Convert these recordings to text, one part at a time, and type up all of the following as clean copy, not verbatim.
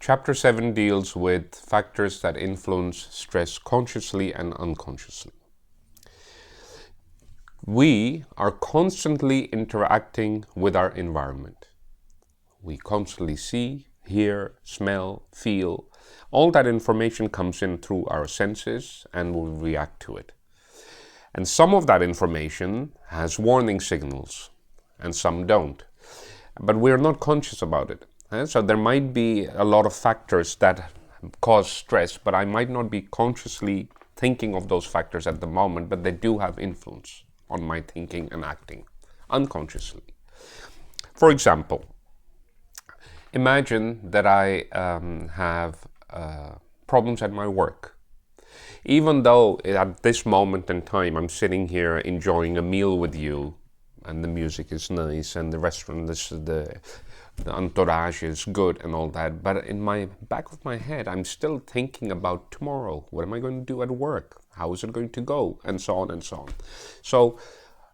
Chapter 7 deals with factors that influence stress consciously and unconsciously. We are constantly interacting with our environment. We constantly see, hear, smell, feel. All that information comes in through our senses and we react to it. And some of that information has warning signals and some don't. But we're not conscious about it. So there might be a lot of factors that cause stress, but I might not be consciously thinking of those factors at the moment, but they do have influence on my thinking and acting unconsciously. For example, imagine that I have problems at my work. Even though at this moment in time I'm sitting here enjoying a meal with you, and the music is nice, and the restaurant, the entourage is good and all that, but in my back of my head I'm still thinking about tomorrow. What am I going to do at work? How is it going to go? And so on and so on. So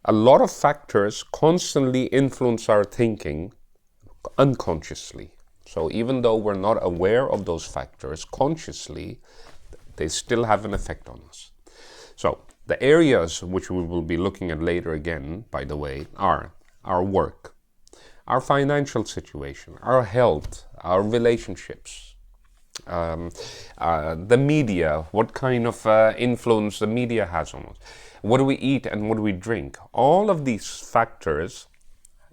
a lot of factors constantly influence our thinking unconsciously. So even though we're not aware of those factors consciously, they still have an effect on us. So the areas which we will be looking at later again, by the way, are our work, our financial situation, our health, our relationships, the media, what kind of influence the media has on us, what do we eat and what do we drink. All of these factors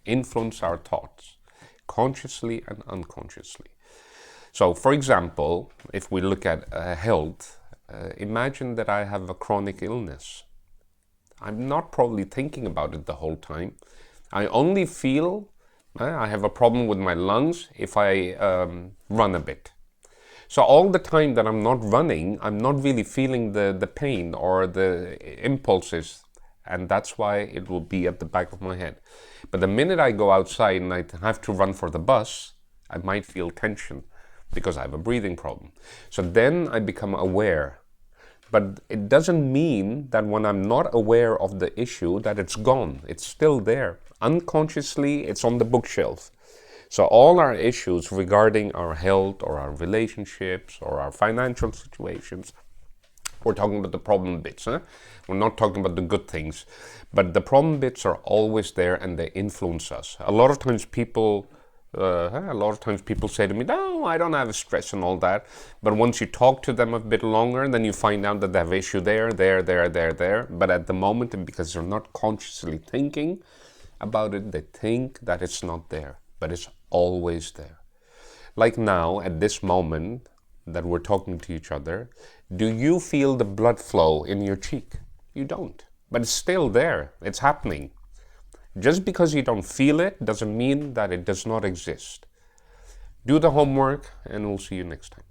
influence our thoughts, consciously and unconsciously. So, for example, if we look at health, imagine that I have a chronic illness. I'm not probably thinking about it the whole time. I only feel I have a problem with my lungs if I run a bit. So all the time that I'm not running, I'm not really feeling the pain or the impulses, and that's why it will be at the back of my head. But the minute I go outside and I have to run for the bus, I might feel tension because I have a breathing problem. So then I become aware. But it doesn't mean that when I'm not aware of the issue that it's gone. It's still there. Unconsciously, it's on the bookshelf. So all our issues regarding our health or our relationships or our financial situations, we're talking about the problem bits. We're not talking about the good things. But the problem bits are always there and they influence us. A lot of times people say to me, no, I don't have stress and all that. But once you talk to them a bit longer, then you find out that they have issue there. But at the moment, because they're not consciously thinking about it, they think that it's not there. But it's always there. Like now, at this moment that we're talking to each other, do you feel the blood flow in your cheek? You don't. But it's still there. It's happening. Just because you don't feel it doesn't mean that it does not exist. Do the homework and we'll see you next time.